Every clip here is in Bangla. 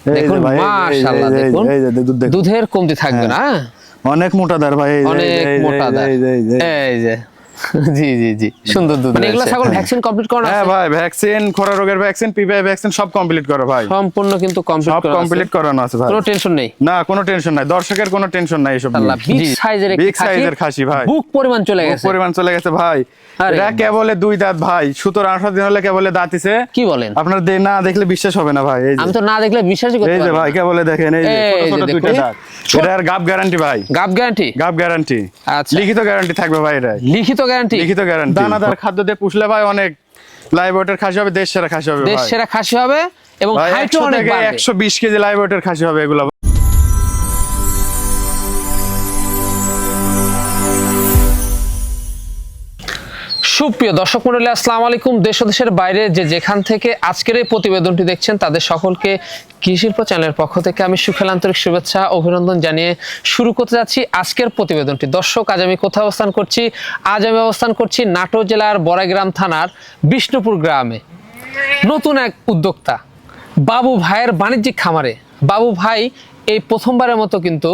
দেখুন মাশাআল্লাহ, দেখুন দুধের কমতি থাকবে না, অনেক মোটাদার ভাই, অনেক মোটাদার। এই যে জি জি জি, সুন্দর দুধ। মানে এগুলা ছাগল ভ্যাকসিন কমপ্লিট করা আছে? হ্যাঁ ভাই, ভ্যাকসিন, খোরা রোগের ভ্যাকসিন, পিপিআই ভ্যাকসিন সব কমপ্লিট করা ভাই, সম্পূর্ণ কিন্তু কমপ্লিট করানো আছে ভাই, কোনো টেনশন নেই। না কোনো টেনশন নাই, দর্শকের কোনো টেনশন নাই এসব নিয়ে। বিগ সাইজের একটি বিগ সাইজের খাসি ভাই, বুক পরিমাণ চলে গেছে, পরিমাণ চলে গেছে ভাই। এটা কেবলে 2 দাঁত ভাই, 17-18 দিন হলে কেবলে দাঁতিছে। কি বলেন? আপনার না দেখলে বিশ্বাস হবে না ভাই। এই যে আমি তো না দেখলে বিশ্বাসই করতে পারি না। এই যে ভাই কেবলে দেখেন, এই যে ছোট ছোট 2টা দাঁত। এটার গাব গ্যারান্টি ভাই, গাব গ্যারান্টি, গাব গ্যারান্টি। আচ্ছা, লিখিত গ্যারান্টি থাকবে ভাই, এটা লিখিত গ্যারান্টি, লিখিত গ্যারান্টি। দানাদার খাদ্য দিয়ে পুষলে ভাই অনেক লাইভ ওয়েটের খাসি হবে, দেশ সেরা খাসি হবে, দেশ সেরা খাসি হবে এবং হাইটও অনেক বাড়বে। 120 কেজি লাইভ ওয়েটের খাসি হবে এগুলো। সুপ্রিয় দর্শক মণ্ডলী, আসসালামু আলাইকুম। দেশ ও দেশের বাইরে যে যেখান থেকে আজকের এই প্রতিবেদনটি দেখছেন তাদের সকলকে কৃষিশিল্প চ্যানেলের পক্ষ থেকে আমি সুখেল আন্তরিক শুভেচ্ছা অভিনন্দন জানিয়ে শুরু করতে যাচ্ছি আজকের প্রতিবেদনটি। দর্শক, আজ আমি কোথায় অবস্থান করছি? আজ আমি অবস্থান করছি নাটোর জেলার বড়াইগ্রাম থানার বিষ্ণুপুর গ্রামে। নতুন এক উদ্যোক্তা বাবু ভাইয়ের বাণিজ্যিক খামারে। বাবু ভাই এই প্রথমবারের মতো কিন্তু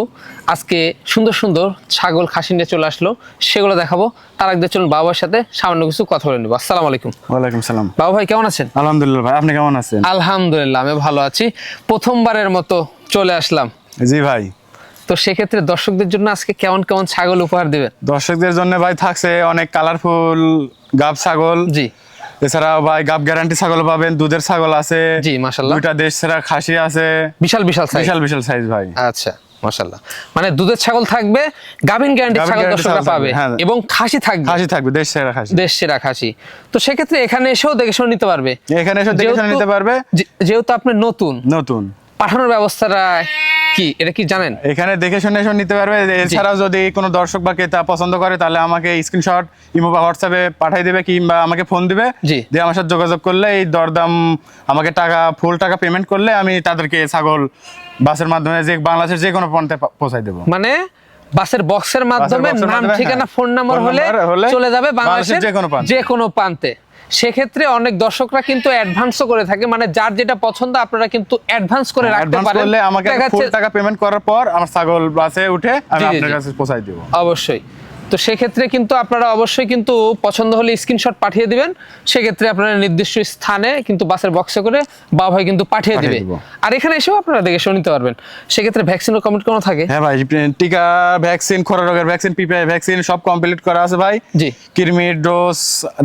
আজকে সুন্দর সুন্দর ছাগল খাসি নিয়ে চলে আসলো, সেগুলো দেখাবো। তার আগে চলুন বাবার সাথে সামান্য কিছু কথা বলে নেবো। আসসালামু আলাইকুম। ওয়ালাইকুম সালাম। বাবু ভাই কেমন আছেন? আলহামদুলিল্লাহ ভাই, আপনি কেমন আছেন? আলহামদুলিল্লাহ আমি ভালো আছি, প্রথমবারের মতো চলে আসলাম। জি ভাই। তো সেক্ষেত্রে দর্শকদের জন্য আজকে কেমন কেমন ছাগল উপহার দিবেন? দর্শকদের জন্য ভাই থাকছে অনেক কালারফুল গাব ছাগল। জি। এছাড়া ভাই গাব গ্যারান্টি ছাগল পাবেন, দুধের ছাগল আছে। জি মাশাআল্লাহ। 2টা দেশ সেরা খাসি আছে, বিশাল বিশাল সাইজ, বিশাল বিশাল সাইজ ভাই। আচ্ছা মাশাআল্লাহ। মানে দুধের ছাগল থাকবে, গাভিন গ্যারান্টি ছাগল দর্শকরা পাবে, এবং খাসি থাকবে, খাসি থাকবে দেশ সেরা খাসি, দেশ সেরা খাসি। তো সেক্ষেত্রে এখানে এসেও দেখে শুনে নিতে পারবে, এখানে এসে দেখে শুনে নিতে পারবে। যেহেতু আপনি নতুন, নতুন পাঠানোর ব্যবস্থাটা কি, এটা কি জানেন? এখানে দেখে শুনে নিতে পারবে। এছাড়াও যদি কোনো দর্শক বা ক্রেতা পছন্দ করে তাহলে আমাকে স্ক্রিনশট ইমো বা হোয়াটসঅ্যাপে পাঠিয়ে দিবে, কিংবা আমাকে ফোন দিবে। দিয়ে আমার সাথে যোগাযোগ করলে এই দরদাম আমাকে ফুল টাকা পেমেন্ট করলে আমি তাদেরকে ছাগল বাসের মাধ্যমে যে বাংলাদেশের যে কোনো প্রান্তে পৌঁছাই দেবো। মানে বাসের বক্সের মাধ্যমে নাম ঠিকানা ফোন নাম্বার হলে চলে যাবে বাংলাদেশের যে কোনো প্রান্তে। সেক্ষেত্রে অনেক দর্শকরা কিন্তু অ্যাডভান্সও করে থাকে, মানে যার যেটা পছন্দ আপনারা কিন্তু অ্যাডভান্স করে রাখতে পারেন। আমাকে ফুল টাকা পেমেন্ট করার পর আমার ছাগল বাসে উঠে আমি আপনার কাছে পৌঁছাই দেব। অবশ্যই। তো সেক্ষেত্রে কিন্তু আপনারা অবশ্যই কিন্তু পছন্দ হলে স্ক্রিনশট পাঠিয়ে দিবেন। সেক্ষেত্রে আপনারা নির্দিষ্ট স্থানে কিন্তু বাসের বক্সে করে বাবা ভাই কিন্তু পাঠিয়ে দিবে, আর এখানে এসেও আপনারা দেখে শুনে নিতে পারবেন। সেক্ষেত্রে ভ্যাকসিনও কমপ্লিট করা থাকে? হ্যাঁ ভাই, টিকা ভ্যাকসিন, খোরা রোগের ভ্যাকসিন, পিপিআই ভ্যাকসিন সব কমপ্লিট করা আছে ভাই। জি। কৃমি ডোজ,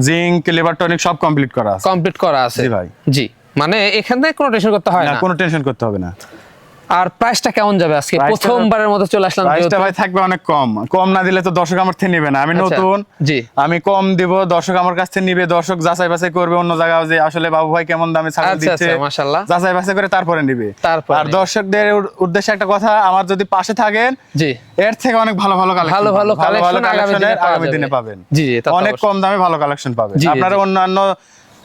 জিঙ্ক, লিভার টনিক সব কমপ্লিট করা আছে। কমপ্লিট করা আছে জি ভাই। জি, মানে এখানে কোনো টেনশন করতে হয় না, কোনো টেনশন করতে হবে না। আর প্রাইসটা কেমন যাবে আজকে? প্রথমবারের মতো চলে আসলাম, প্রাইসটা ভাই থাকবে অনেক কম। কম না দিলে তো দর্শক আমার থেকে নেবে না। আমি নতুন, জি, আমি কম দিব, দর্শক আমার কাছ থেকে নিবে। দর্শক যাচাই বাছাই করবে অন্য জায়গায় যে আসলে বাবু ভাই কেমন দামে ছাগল দিচ্ছে, মাশাআল্লাহ, যাচাই বাছাই করে তারপরে নিবে। আর দর্শকদের উদ্দেশ্যে একটা কথা, আমার যদি পাশে থাকেন, জি, এর থেকে অনেক ভালো ভালো কালেকশন আগামী দিনে পাবেন। জি, অনেক কম দামে ভালো কালেকশন পাবেন। আপনারা অন্যান্য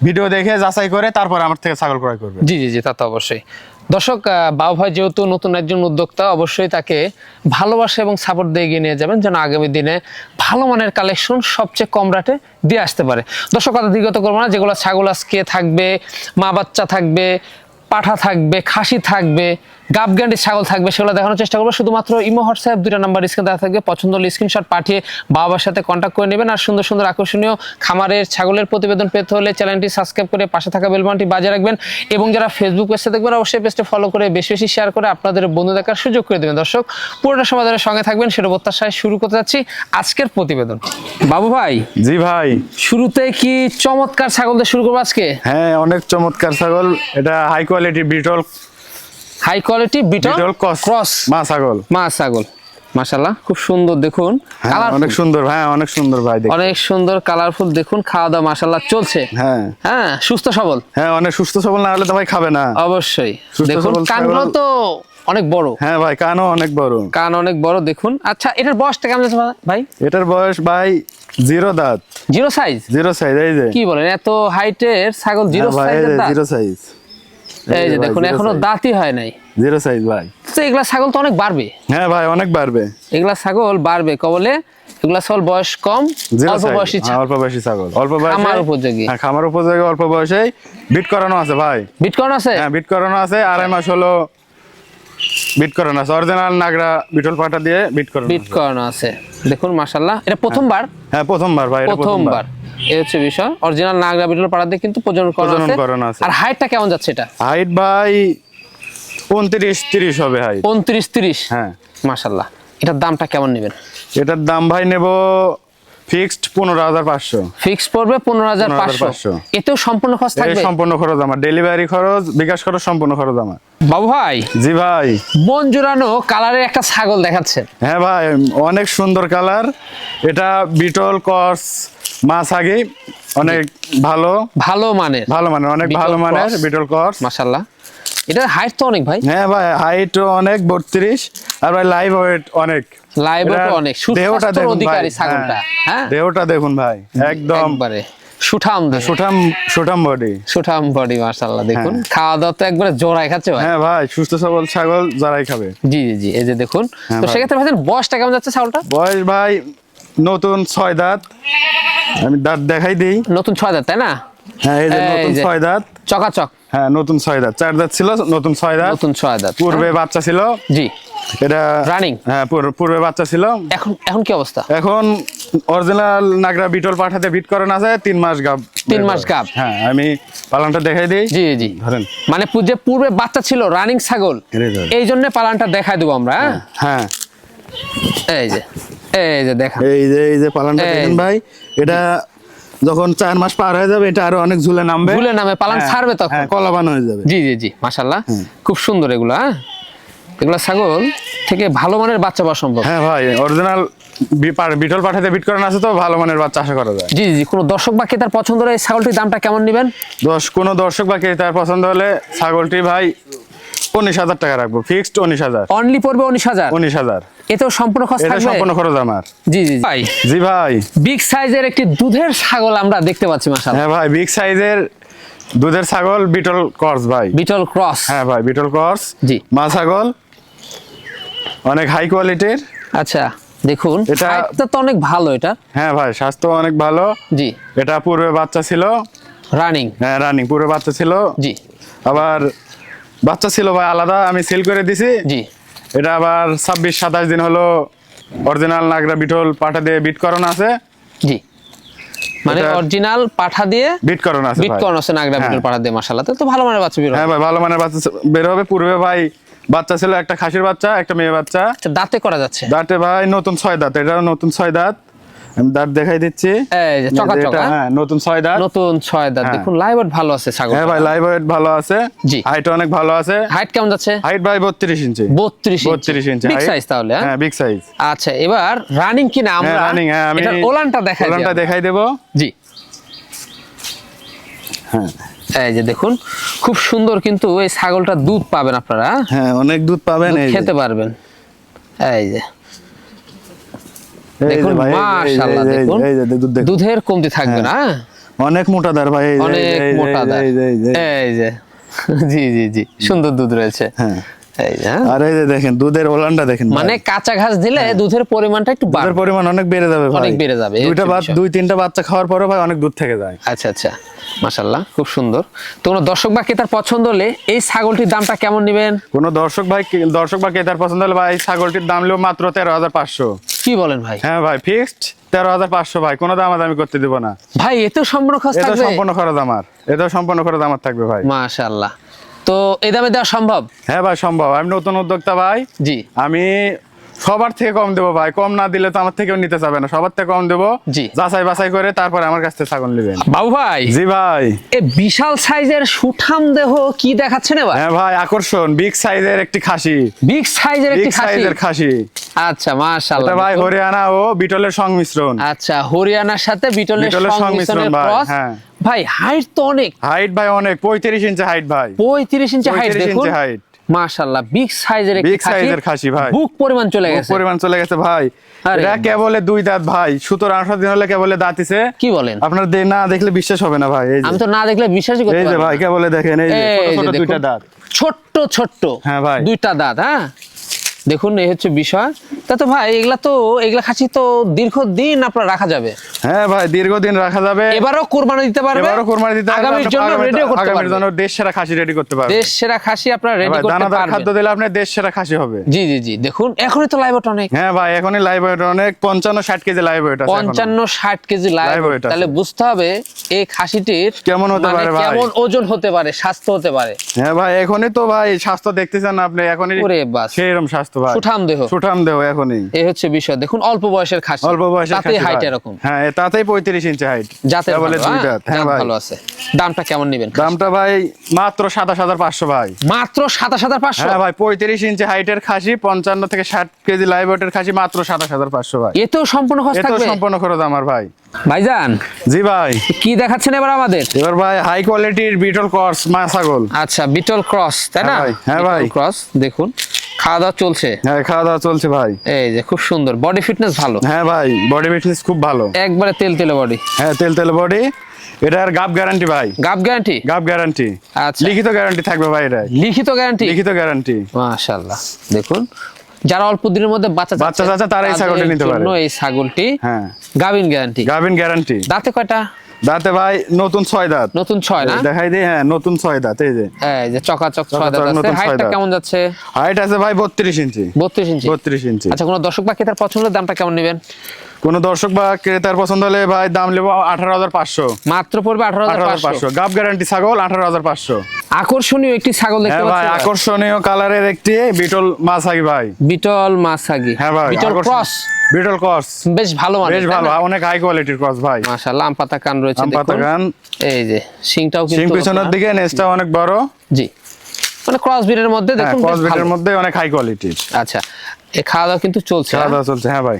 ভিডিও দেখে যাচাই করে তারপরে আমার থেকে ছাগল ক্রয় করবেন। জি জি জি, তা তো অবশ্যই। দর্শক, বাবু ভাই যেহেতু নতুন একজন উদ্যোক্তা, অবশ্যই তাকে ভালোবাসা এবং সাপোর্ট দিয়ে এগিয়ে নিয়ে যাবেন, যেন আগামী দিনে ভালো মানের কালেকশন সবচেয়ে কম রেটে দিয়ে আসতে পারে। দর্শক, কথা দীর্ঘত করবো না। যেগুলো ছাগল আজকে থাকবে, মা বাচ্চা থাকবে, পাঠা থাকবে, খাসি থাকবে, গাব গ্যারান্টি ছাগল থাকবে, সেগুলো দেখানোর চেষ্টা করবো। শুধুমাত্র ইমো হোয়াটসঅ্যাপ 2টা নাম্বার স্ক্রিনে দেওয়া থাকবে। পছন্দ হলে স্ক্রিনশট পাঠিয়ে বাবার সাথে কন্ট্যাক্ট করে নেবেন। আর সুন্দর সুন্দর আকর্ষণীয় খামারের ছাগলের প্রতিবেদন পেতে হলে চ্যানেলটি সাবস্ক্রাইব করে পাশে থাকা বেল বাটনটি বাজিয়ে রাখবেন, এবং যারা ফেসবুক পেজে দেখবেন অবশ্যই পেজটি ফলো করে বেশি বেশি শেয়ার করে আপনাদের বন্ধু দেখার সুযোগ করে দেবেন। দর্শক, পুরোটা সময় ধরে সঙ্গে থাকবেন, সেটা প্রত্যাশায় শুরু করতে যাচ্ছি আজকের প্রতিবেদন। বাবু ভাই। জি ভাই। শুরুতে কি চমৎকার ছাগল দিয়ে শুরু করবো আজকে? হ্যাঁ, অনেক চমৎকার ছাগল। এটা high quality Beetal, high quality Beetal cross মা ছাগল, মা ছাগল। মাশাআল্লাহ, খুব সুন্দর দেখুন, অনেক সুন্দর ভাই, অনেক সুন্দর ভাই, অনেক সুন্দর কালারফুল। দেখুন খাওয়া দাওয়া মাশাআল্লাহ চলছে। হ্যাঁ হ্যাঁ, সুস্থ সবল। হ্যাঁ, অনেক সুস্থ সবল, না হলে তো ভাই খাবে না। অবশ্যই। দেখুন কানগুলো তো অনেক বড়। হ্যাঁ ভাই, কানও অনেক বড়, কান অনেক বড়। দেখুন। আচ্ছা, এটার বয়সটা কেমন আছে ভাই? এটার বয়স ভাই 0 দাঁত, 0 সাইজ। 0 সাইজ। এই যে কি বলেন, এত হাইটের ছাগল 0 সাইজের দাঁত? 0 সাইজ। এই যে দেখুন, এখনো দাঁতই হয় নাই, 0 সাইজ ভাই। তো এগুলা ছাগল তো অনেক বাড়বে। হ্যাঁ ভাই, অনেক বাড়বে। এগুলা ছাগল বাড়বে কবলে। এগুলা ছাগল বয়স কম, অল্প বয়সী ছাগল, অল্প বয়সী ছাগল, অল্প বয়সে খামার উপযোগী। হ্যাঁ, খামার উপযোগী, অল্প বয়সে বিট করানো আছে ভাই। বিট করানো আছে? হ্যাঁ, বিট করানো আছে। 2.5 মাস হলো বিট করানো আছে, অরিজিনাল নাগরা বিটল পাঠা দিয়ে বিট করানো আছে। দেখুন মাশাআল্লাহ, এটা প্রথমবার? হ্যাঁ প্রথমবার ভাই, এটা প্রথমবার। এই হচ্ছে বিষয়, অরিজিনাল নাগরা বিটল পাঠা দিয়ে কিন্তু প্রজনন করানো আছে। আর হাইটটা কেমন যাচ্ছে এটা? হাইট ভাই 29-30 হবে হাইট। 29-30? হ্যাঁ মাশাআল্লাহ। এটার দামটা কেমন নেবেন? এটার দাম ভাই নেব ফিক্সড 15,500। ফিক্স পড়বে 15,500। এতেও সম্পূর্ণ খরচ থাকবে? সম্পূর্ণ খরচ আমার, ডেলিভারি খরচ, বিকাশ খরচ সম্পূর্ণ খরচ আমার। বাবু ভাই, জি ভাই, মন জোড়ানো কালারের একটা ছাগল দেখাচ্ছেন। হ্যাঁ ভাই, অনেক সুন্দর কালার। এটা বিটল ক্রস মাছাগি, অনেক ভালো মানের অনেক ভালো মানের বিটল ক্রস। মাশাআল্লাহ, এটা হাইট তো অনেক ভাই। হ্যাঁ ভাই, হাইট অনেক 32, আর ভাই লাইভ ওয়েট অনেক। অনেক সুস্বাস্থ্যের অধিকারী ছাগলটা। হ্যাঁ, দেহটা দেখুন ভাই, একদম একবারে সুঠাম বডি মাশাআল্লাহ। দেখুন খাওয়া দাওয়া তো একবারে জোড়াই খাচ্ছে ভাই। হ্যাঁ ভাই, সুস্থ সবল ছাগল যারাই খাবে। জি জি জি, এই যে দেখুন। তো সেক্ষেত্রে ভাই বয়সটা কেমন যাচ্ছে ছাগলটা? বয়স ভাই নতুন 6 দাঁত, আমি দাঁত দেখাই দিই। নতুন 6 দাঁত, তাই না? হ্যাঁ, এই যে নতুন 6 দাঁত, চকাচক। হ্যাঁ নতুন 6 দাঁত, 4 দাঁত ছিল, নতুন 6 দাঁত। পূর্বে বাচ্চা ছিল। জি, এটা রানিং। হ্যাঁ, পূর্বে বাচ্চা ছিল। এখন কি অবস্থা? এখন অরিজিনাল নাগরা বিটল পাঠাতে বিট করানো আছে, 3 মাস গাব। 3 মাস গাব। হ্যাঁ, আমি পালানটা দেখাই দিই। জি জি, ধরেন, মানে যে পূর্বে বাচ্চা ছিল, রানিং ছাগল, এই জন্য পালানটা দেখাই দেবো আমরা। হ্যাঁ, এই যে দেখেন, এই যে পালানটা দেখেন ভাই, এটা যখন 4 মাস পার হয়ে যাবে, এটা আরো অনেক ঝুলে নামবে, পালান ছাড়বে তখন, কলাবান হয়ে যাবে। জি জি জি, মাশাআল্লাহ, খুব সুন্দর এগুলা। এগুলা ছাগল থেকে ভালো মানের বাচ্চা পাওয়া সম্ভব। হ্যাঁ ভাই, অরিজিনাল বিটল পাঠাতে বিট করানো আছে, তো ভালো মানের বাচ্চা আশা করা যায়। জি জি, কোনো দর্শক বা ক্রেতার পছন্দ হলে এই ছাগলটির দামটা কেমন নেবেন? কোনো দর্শক বা ক্রেতার পছন্দ হলে ছাগলটি ভাই 19,000 টাকা রাখবো, ফিক্সড 19,000 অনলি পড়বে। 19,000? এতেও সম্পূর্ণ খরচ থাকবে? সম্পূর্ণ খরচ আমার। জি জি ভাই। জি ভাই, বিগ সাইজের একটি দুধের ছাগল আমরা দেখতে পাচ্ছি মাশাআল্লাহ। হ্যাঁ ভাই, বিগ সাইজের দুধের ছাগল বিটল ক্রস ভাই। বিটল ক্রস? হ্যাঁ ভাই, বিটল ক্রস। জি, মা ছাগল অনেক হাই কোয়ালিটির। আচ্ছা, দেখুন এটা তো অনেক ভালো এটা। হ্যাঁ ভাই, স্বাস্থ্য অনেক ভালো। জি, এটা পূর্বে বাচ্চা ছিল, রানিং। হ্যাঁ রানিং, পূর্বে বাচ্চা ছিল। জি, আবার বাচ্চা ছিল ভাই আলাদা, আমি সেল করে দিছি। জি, এটা আবার 26-27 দিন হলো অরিজিনাল নাগরা বিটল পাঠা দিয়ে বিট করানো আছে। জি, মানে অরিজিনাল পাঠা দিয়ে বিট করানো আছে, নাগরা বিটল পাঠা দিয়ে। মাশাআল্লাহ, তো ভালো মানের বাচ্চা বের হবে। হ্যাঁ ভাই, ভালো মানের বাচ্চা বের হবে। পূর্বে ভাই বাচ্চা ছিল, একটা খাসির বাচ্চা, একটা মেয়ে বাচ্চা। আচ্ছা, দাঁতে করা যাচ্ছে? দাঁতে ভাই নতুন 6 দাঁত, এটা নতুন 6 দাঁত, আমি দাঁত দেখাই দিচ্ছি। এই যে চকাচক, হ্যাঁ নতুন 6 দাঁত। দেখুন লাইভ ওয়েট ভালো আছে ছাগল। হ্যাঁ ভাই, লাইভ ওয়েট ভালো আছে। জি, হাইট অনেক ভালো আছে। হাইট কেমন যাচ্ছে? হাইট ভাই 32 ইঞ্চি। 32 ইঞ্চি বিগ সাইজ তাহলে। হ্যাঁ, বিগ সাইজ। আচ্ছা, এবার রানিং কিনা আমরা? রানিং। হ্যাঁ, আমি এটার ওলানটা দেখাই দেব। জি, হ্যাঁ, এই যে দেখুন, খুব সুন্দর কিন্তু এই ছাগলটা দুধ পাবেন আপনারা। হ্যাঁ, অনেক দুধ পাবেন, খেতে পারবেন। এই যে দেখুন, মাশাআল্লাহ, দেখুন দুধের কমতি থাকবে না। অনেক মোটাদার ভাই, অনেক মোটাদার। এই যে জি জি জি, সুন্দর দুধ রয়েছে। হ্যাঁ, এই যে, আর এই যে দেখেন দুধের ওলানটা দেখেন, মানে কাঁচা ঘাস দিলে দুধের পরিমাণটা একটু বাড়বে, দুধের পরিমাণ অনেক বেড়ে যাবে ভাই, অনেক বেড়ে যাবে। 2-3টা বাচ্চা খাওয়ার পরে ভাই অনেক দুধ থেকে যায়। আচ্ছা আচ্ছা, মাশাআল্লাহ, খুব সুন্দর। তো কোনো দর্শক বা ক্রেতার পছন্দ হলে এই ছাগলটির দামটা কেমন নেবেন? কোনো দর্শক বা ক্রেতার পছন্দ হলে ভাই ছাগলটির দাম হলো মাত্র 13,500। কি বলেন ভাই? হ্যাঁ ভাই, ফিক্সড 13,500 ভাই, কোনো দামাদামি করতে দিব না ভাই। এতেও সম্পূর্ণ খরচ থাকবে? এটা সম্পূর্ণ খরচ আমার, থাকবে ভাই। মাশাআল্লাহ, তো এই দামে দেওয়া সম্ভব? হ্যাঁ ভাই, সম্ভব। আমি নতুন উদ্যোক্তা ভাই। জি, আমি সবার থেকে কম দেবো ভাই, কম না দিলে তো আমার থেকেও নিতে যাবে না, সবার থেকে কম দেবো। জি, যাচাই বাছাই করে তারপরে আমার কাছ থেকে ছাগল নেবেন। বাবু ভাই। জি ভাই, এই বিশাল সাইজের সুঠাম দেহ কি দেখাচ্ছেন এবার? হ্যাঁ ভাই, আকর্ষণ, বিগ সাইজের একটি খাসি। বিগ সাইজের একটি খাসি। আচ্ছা, মাশাআল্লাহ, এটা ভাই হরিয়ানা ও বিটলের সংমিশ্রণ। আচ্ছা, হরিয়ানার সাথে বিটলের সংমিশ্রণের ক্রস। হ্যাঁ ভাই, হাইট তো অনেক। হাইট ভাই অনেক, 35 ইঞ্চি হাইট ভাই। 35 ইঞ্চি হাইট, দেখুন হাইট। মাশাআল্লাহ, বিগ সাইজের একটি খাসি ভাই। বুক পরিমাণ চলে গেছে ভাই। এটা কেবলে 2 দাঁত ভাই, 17-18 দিন হলে কেবলে দাঁতিছে। কি বলেন? আপনার না দেখলে বিশ্বাস হবে না ভাই। আমি তো না দেখলে বিশ্বাসই করতে পারবো না। এই যে ভাই, কেবলে দেখেন, এই যে ছোট 2টা দাঁত, ছোট্ট। হ্যাঁ ভাই, 2টা দাঁত। হ্যাঁ, দেখুন, এই হচ্ছে বিষয়। তা তো ভাই, এগুলা খাসি তো দীর্ঘদিন আপনার রাখা যাবে। হ্যাঁ ভাই দীর্ঘদিন রাখা যাবে, এবারও কুরবানি দিতে পারবে, এবারও কুরবানি দিতে পারবে, আগামীর জন্য রেডিও করতে পারবে, আগামীর জন্য দেশ সেরা খাসি রেডি করতে পারবে, দেশ সেরা খাসি আপনারা রেডি ভাই করতে দানাদার পারবেন। খাদ্য দিলে আপনি দেশ সেরা খাসি হবে। জি জি জি, দেখুন এখনই তো লাইভ ওয়েট অনেক। হ্যাঁ ভাই এখনই লাইভ ওয়েট অনেক 55-60 কেজি লাইভ ওয়েট আছে, 55-60 kg live Live weight weight, আছে। তাহলে বুঝতে হবে এই খাসিটির কেমন হতে মানে পারে ভাই, কেমন ওজন হতে পারে, স্বাস্থ্য হতে পারে। হ্যাঁ ভাই এখনই তো ভাই স্বাস্থ্য দেখতেছেন আপনি, এখনই ওরে বাস, সেইরকম স্বাস্থ্য ভাই, সুঠাম দেহ, সুঠাম দেহ এখনই। এই হচ্ছে বিষয়। দেখুন অল্প বয়সের খাসি, অল্প বয়সের তাতে খাসি হাইট ভাই। এরকম, হ্যাঁ তাতেই 35 ইঞ্চি হাইট, জাতের বলে ভালো, দুই হ্যাঁ, দাঁত। হ্যাঁ জাত ভাই ভালো আছে। দামটা কেমন নেবেন? দামটা ভাই মাত্র 27,500 ভাই, মাত্র 27,500। হ্যাঁ ভাই 35 ইঞ্চি হাইটের খাসি, 55 থেকে 60 কেজি লাইভ ওয়েটের খাসি, মাত্র 27,500 ভাই। এতেও সম্পূর্ণ খরচ এতো থাকবে সম্পূর্ণ খরচ আমার ভাই। ভাইজান। জি ভাই, কি দেখাচ্ছেন এবার আমাদের? এবার ভাই হাই কোয়ালিটির বিটল ক্রস মা ছাগল। আচ্ছা, বিটল ক্রস, তাই না? হ্যাঁ ভাই, হ্যাঁ ভাই। ক্রস, দেখুন খাওয়া দাওয়া চলছে, হ্যাঁ খাওয়া দাওয়া চলছে ভাই। এই যে খুব সুন্দর, বডি ফিটনেস ভালো, হ্যাঁ ভাই বডি ফিটনেস খুব ভালো, একবারে তেল তেলে বডি। হ্যাঁ তেল তেল বডি, এটার গাব গ্যারান্টি ভাই, গাব গ্যারান্টি, গাব গ্যারান্টি, আচ্ছা লিখিত গ্যারান্টি থাকবে ভাই, এটা লিখিত গ্যারান্টি, লিখিত গ্যারান্টি। মাশাআল্লাহ। দেখুন যারা অল্প দিনের মধ্যে বাচ্চা চাচ্ছে তারা এই ছাগলটি নিতে পারে। এই ছাগলটি হ্যাঁ গাবিন গ্যারান্টি। গাবিন গ্যারান্টি। দাঁতে কয়টা? দাঁতে ভাই নতুন 6 দাঁত, নতুন 6 না? দেখাই দিই, হ্যাঁ নতুন 6 দাঁত, এই যে এই যে চকাচক 6 দাঁত আছে। নতুন 6 হাইটটা দাঁত। কেমন যাচ্ছে? হাইট আছে ভাই 32 ইঞ্চি, 32 ইঞ্চি। 32 ইঞ্চি। আচ্ছা, কোন দর্শক বা ক্রেতার পছন্দের দামটা কেমন নেবেন? কোন দর্শক বা ক্রেতার পছন্দ হলে ভাই দাম নেবো 18,500, মাত্র পড়বে 18,500। 18,500 গাব গ্যারান্টি ছাগল, 18,500। আকর্ষণীয় একটি ছাগল দেখতে হ্যাঁ ভাই পাচ্ছি, আকর্ষণীয় কালারের একটি বিটল মাছাগি ভাই, বিটল মাছাগি। হ্যাঁ ভাই বিটল ক্রস, বিটল ক্রস বেশ ভালো মানে, বেশ ভালো, অনেক হাই কোয়ালিটির ক্রস ভাই। মাশাআল্লাহ। আম পাতা কান রয়েছে, আম পাতা দেখুন কান, এই যে শিংটাও সিং কিন্তু পিছনের দিকে, নেজটা অনেক বড়, জি মানে ক্রস ব্রিডের মধ্যে হ্যাঁ দেখুন ক্রস বেশ বিটের ভালো। মধ্যে অনেক হাই কোয়ালিটির। আচ্ছা, এই খাওয়া দাওয়া কিন্তু চলছে, খাওয়া দাওয়া চলছে, হ্যাঁ ভাই।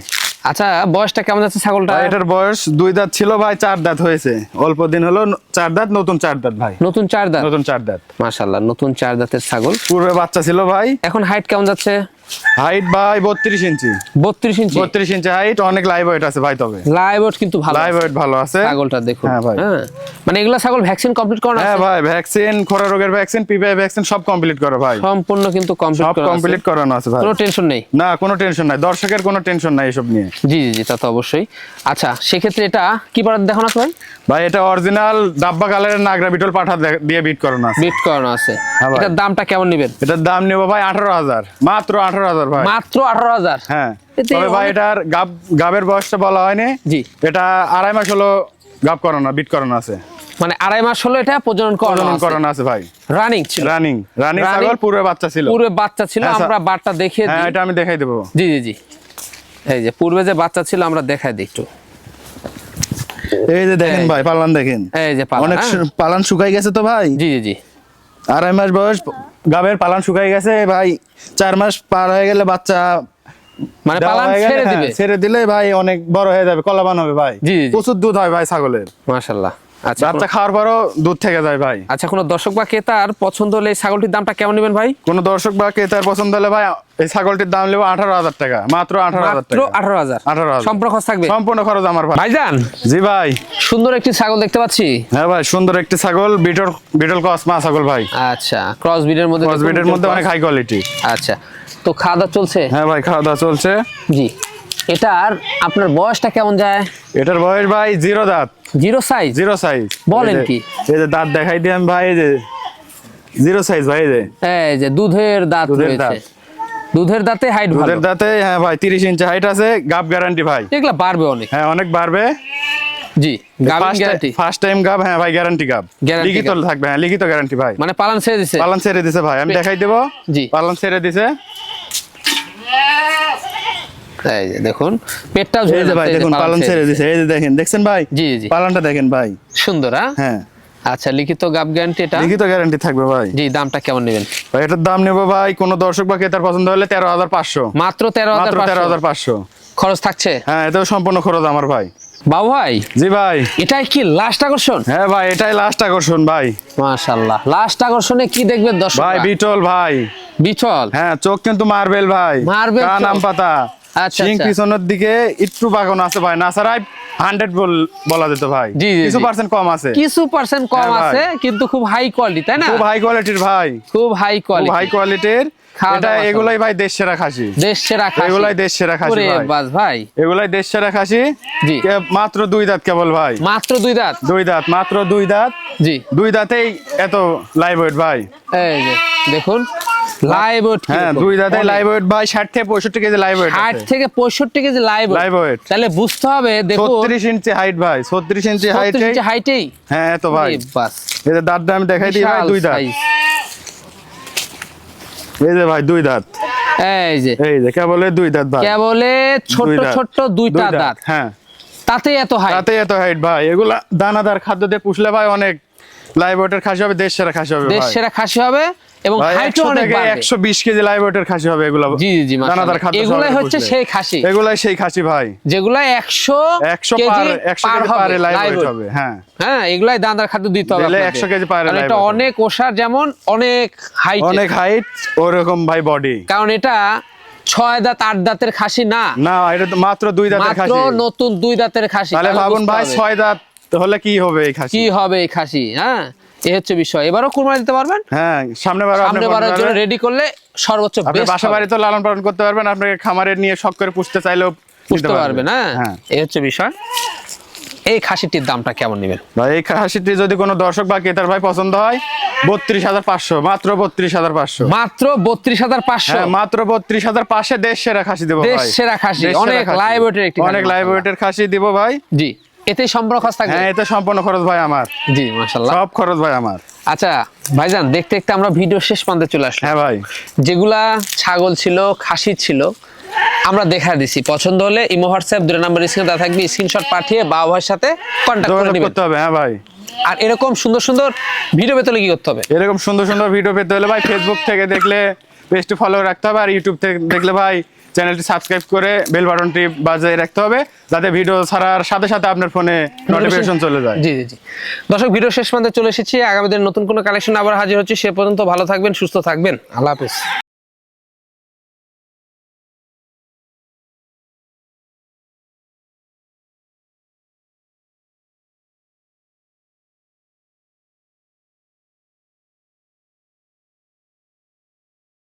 আচ্ছা, বয়সটা কেমন যাচ্ছে ছাগলটা? ভাই এটার বয়স 2 দাঁত ছিল ভাই, 4 দাঁত হয়েছে, অল্প দিন হলো 4 দাঁত, নতুন 4 দাঁত ভাই, নতুন 4 দাঁত, নতুন 4 দাঁত। মাশাআল্লাহ, নতুন 4 দাঁতের ছাগল। পূর্বে বাচ্চা ছিল ভাই। এখন হাইট কেমন যাচ্ছে? হাইট ভাই 32 ইঞ্চি, 32 ইঞ্চি। 32 ইঞ্চি হাইট, অনেক লাইভ ওয়েট আছে ভাই, তবে লাইভ ওয়েট কিন্তু ভালো, লাইভ ওয়েট ভালো আছে ছাগলটা দেখুন। হ্যাঁ ভাই। হ্যাঁ, মানে এগুলা ছাগল ভ্যাকসিন কমপ্লিট করানো হ্যাঁ আছে? ভাই ভ্যাকসিন, খোরা রোগের ভ্যাকসিন, পিপিআই ভ্যাকসিন সব কমপ্লিট করে ভাই, সম্পূর্ণ কিন্তু কমপ্লিট সব করা আছে, কমপ্লিট করানো আছে ভাই, কোনো টেনশন নেই। না কোনো টেনশন নাই, দর্শকের কোনো টেনশন নাই এসব নিয়ে। জি জি জি, তা তো অবশ্যই। আচ্ছা, সেক্ষেত্রে এটা কি পাড়া দেখানো আছে ভাই? ভাই এটা অরিজিনাল ডাব্বা কালারের নাগরা বিটল পাঠা দিয়ে বিট করানো আছে, বিট করানো আছে। হ্যাঁ ভাই। এটার দামটা কেমন নেবেন? এটার দাম নেবো ভাই 18,000, মাত্র 18,000 ভাই, মাত্র 18,000। হ্যাঁ। এতে তবে ভাই অনেক- এটার গাবের বয়সটা বলা হয়নি, জি, এটা 2.5 মাস হলো গাব করানো, বিট করানো আছে, মানে 2.5 মাস হলো এটা প্রজনন প্রজনন করানো করানো আছে ভাই, রানিং ছিল, রানিং Running- ছাগল, পূর্বে বাচ্চা ছিল, পূর্বে বাচ্চা ছিল, হ্যাঁ, আমরা বারটা দেখিয়ে হ্যাঁ দিই। এটা আমি দেখাই দেবো। জি জি জি, এই যে পূর্বে যে বাচ্চা ছিল আমরা দেখাই দিই একটু। এই যে দেখেন এই। ভাই পালান দেখেন, এই যে পালা, অনেক হ্যাঁ? পালান শুকাই গেছে তো ভাই, জি জি জি, 2.5 মাস বয়স, গাবের পালান শুকাই গেছে ভাই, 4 মাস পার হয়ে গেলে বাচ্চা মানে দেওয়া পালান হয়ে গেলে, ছেড়ে হ্যাঁ, দিবে। ছেড়ে দিলে ভাই অনেক বড় হয়ে যাবে, কলাবান হবে ভাই, জি, জি, জি। প্রচুর দুধ হয় ভাই ছাগলের, মাশাআল্লাহ। আচ্ছা, বাচ্চা খাওয়ার পরও দুধ থেকে যায় ভাই। আচ্ছা, কোনো দর্শক বা ক্রেতার পছন্দ হলে এই ছাগলটির দামটা কেমন নেবেন ভাই? কোন দর্শক বা ক্রেতার পছন্দ হলে ভাই এই ছাগলটির দাম নেবো 18,000 টাকা, মাত্র 18,000 মাত্র টাকা, 18,000। 18,000 সম্পূর্ণ খরচ থাকবে, সম্পূর্ণ খরচ আমার ভাই। ভাইজান। জি ভাই, সুন্দর একটি ছাগল দেখতে পাচ্ছি। হ্যাঁ ভাই সুন্দর একটি ছাগল, বিটল ক্রস মা ছাগল ভাই, আচ্ছা, ক্রস ব্রিডের মধ্যে, ক্রস বিটের মধ্যে অনেক হাই কোয়ালিটি। আচ্ছা, তো খাওয়া দাওয়া চলছে? হ্যাঁ ভাই খাওয়া দাওয়া চলছে। জি, এটার আপনার বয়সটা কেমন যায়? এটার বয়স ভাই 0 দাঁত, 0 সাইজ। 0 সাইজ। বলেন কি? এই যে দাঁত দেখাই দিই আমি ভাই, এই যে 0 সাইজ ভাই, এই যে এই যে দুধের দাঁত দুধের রয়েছে, দাঁত। দুধের দাঁতে হাইট ভালো, দুধের দাঁতে, হ্যাঁ ভাই 30 ইঞ্চি হাইট আছে, গাব গ্যারান্টি ভাই, এগুলা বাড়বে অনেক। হ্যাঁ অনেক বাড়বে। জি, গাবিন গ্যারান্টি, ফার্স্ট টাইম গাব, হ্যাঁ ভাই গ্যারান্টি গাব, Guarantee লিখিত গাব। থাকবে, হ্যাঁ লিখিত গ্যারান্টি ভাই, মানে পালান ছেড়ে দিছে। পালন ছেড়ে দিছে ভাই, আমি দেখাই দেবো। জি। পালন ছেড়ে দিছে, এই যে দেখুন পেটটাও এই ঝুলে যে ভাই যাচ্ছে, এই যে দেখুন পালন ছেড়ে দিছে, এই যে দেখেন, দেখছেন ভাই, জি জি, পালনটা দেখেন ভাই, সুন্দর। হ্যাঁ আচ্ছা, লিখিত গাব গ্যারান্টি এটা। লিখিত গ্যারান্টি থাকবে ভাই। জি, দামটা কেমন নেবেন ভাই এটার দাম নেবো ভাই কোন দর্শক বা ক্রেতার পছন্দ হলে 13,500, মাত্র মাত্র 13,500 13,500 খরচ থাকছে। হ্যাঁ এটাও সম্পূর্ণ খরচ আমার ভাই। বাবু ভাই, জি ভাই, এটাই কি লাস্ট আকর্ষণ? হ্যাঁ ভাই এটাই লাস্ট আকর্ষণ ভাই, মাশাআল্লাহ। লাস্ট আকর্ষণে কি দেখবেন দর্শক? ভাই বিটল ভাই, বিচল, হ্যাঁ চোখ কিন্তু মার্বেল ভাই, মার্বেল কান চোখ। আম পাতা, আচ্ছা, শিং আচ্ছা। পিছনের দিকে একটু বাগানো আছে ভাই, নাছাড়াই 100 বলা যেত ভাই। জি, জি, কিছু জি। পার্সেন্ট কম আছে, কিছু পার্সেন্ট কম হ্যাঁ ভাই। আছে, কিন্তু খুব হাই কোয়ালিটি, তাই না? খুব হাই কোয়ালিটির ভাই, খুব হাই খুব কোয়ালিটি, হাই কোয়ালিটির। খাওয়া এটা দাওয়া এগুলাই ভাই দেশ সেরা খাসি, দেশ সেরা খাসি। এগুলাই দেশ সেরা খাসি ওরে ভাই, বাস ভাই, এগুলাই দেশ সেরা খাসি। জি। মাত্র 2 দাঁত কেবল ভাই, মাত্র 2 দাঁত। 2 দাঁত, মাত্র 2 দাঁত। জি, 2 দাঁতেই এত লাইভ ওয়েট ভাই। এই যে দেখুন লাইভ ওয়েট, হ্যাঁ 2 দাঁতে লাইভ ওয়েট ভাই, 60 থেকে 65 কেজি লাইভ ওয়েট 60 থেকে 65 কেজি লাইভ লাইভ ওয়েট। তাহলে বুঝতে হবে, দেখুন 36 ইঞ্চি হাইট ভাই, 36 ইঞ্চি 36 হাইটে। ইঞ্চি হাইটেই। হ্যাঁ এত ভাই। বাস এই যে দাঁতটা আমি দেখাই দিই ভাই, 2 দাঁত। এই যে ভাই 2 দাঁত, এই যে এই যে কেবল 2 দাঁত ভাই, কেবলে ছোট 2 দাঁত। ছোট 2টা 2 দাঁত, হ্যাঁ তাতে এত হাই। তাতে এত হাইট ভাই। এগুলা দানাদার খাদ্য দিয়ে পুষলে ভাই অনেক লাইভ ওয়েটের খাসি হবে, দেশ সেরা খাসি হবে দেশ ভাই। সেরা খাসি হবে এবং ভাই হাইটও 100 অনেক থেকে বাড়বে। 120 কেজি লাইভ ওয়েটের খাসি হবে এগুলা। জি জি দানাদার মাশাআল্লাহ, খাদ্য এগুলাই সহজে হচ্ছে পুষলে। সেই খাসি, এগুলাই সেই খাসি ভাই, যেগুলা 100 100 কেজি কেজি পারে লাইভ live ওয়েট weight। হবে। হ্যাঁ হ্যাঁ এগুলাই দানাদার খাদ্য দিতে হবে দিলে আপনাদের। 100 কেজি পারে কারণ live এটা weight হবে। অনেক ওষার, যেমন অনেক হাইট, অনেক হাইট, ওরকম ভাই বডি। কারণ এটা 6 দাঁত 8 দাঁতের খাসি না, না এটা তো মাত্র 2 দাঁতের মাত্র খাসি। নতুন 2 দাঁতের খাসি। তাহলে তাহলে ভাবুন বুঝতে ভাই হবে 6 দাঁত হলে কি হবে এই খাসি। কি হবে এই খাসি। হ্যাঁ এই হচ্ছে বিষয়। এবারও কুরবানি দিতে পারবেন, হ্যাঁ সামনে বারো সামনে বারের জন্য রেডি করলে সর্বোচ্চ আপনি বেস্ট বাসা বাড়িতে লালন পালন করতে পারবেন, আপনাকে খামারে নিয়ে শখ করে পুষতে চাইলেও বুঝতে পারবেন। হ্যাঁ হ্যাঁ এই হচ্ছে বিষয়। এই খাসিটির দামটা কেমন নেবেন ভাই? এই খাসিটি যদি কোনো দর্শক বা ক্রেতার ভাই পছন্দ হয় 32,500, মাত্র 32,500। মাত্র 32,500। হ্যাঁ মাত্র 32,500 দেশ সেরা খাসি দেবো দেশ ভাই। সেরা খাসি, দেশ সেরা অনেক খাসি। লাইভ ওয়েটের একটি অনেক খাসি, লাইভ ওয়েটের খাসি দিব ভাই। জি এতে সম্পূর্ণ খরচ থাকবে। হ্যাঁ এতে সম্পূর্ণ খরচ ভাই আমার, জি মাশাআল্লাহ। সব খরচ ভাই আমার। আচ্ছা ভাইজান, দেখতে দেখতে আমরা ভিডিও শেষ প্রান্তে চলে আসলাম। হ্যাঁ ভাই, যেগুলা ছাগল ছিল, খাসি ছিল, আমরা দেখা দিছি। পছন্দ হলে ইমো হোয়াটসঅ্যাপ দুটো নাম্বার স্ক্রিনে দেওয়া থাকবে, স্ক্রিনশট পাঠিয়ে বাবা ভাইয়ের সাথে কন্ট্যাক্ট করে যোগাযোগ নেবেন। করতে হবে। হ্যাঁ ভাই, আর এরকম সুন্দর সুন্দর ভিডিও পেতে হলে কি করতে হবে? এরকম সুন্দর সুন্দর ভিডিও পেতে হলে ভাই ফেসবুক থেকে দেখলে পেজটি ফলো রাখতে হবে, আর ইউটিউব থেকে দেখলে ভাই চ্যানেলটি সাবস্ক্রাইব করে বেল বাটনটি বাজিয়ে রাখতে হবে, যাতে ভিডিও ছাড়ার সাথে সাথে আপনার ফোনে নোটিফিকেশন চলে যায়। জি জি জি। দর্শক ভিডিও শেষ পর্যন্ত চলে এসেছি। আগামী দিন নতুন কোনো কালেকশন আবার হাজির হচ্ছে। সে পর্যন্ত ভালো থাকবেন, সুস্থ থাকবেন। আল্লাহ হাফেজ।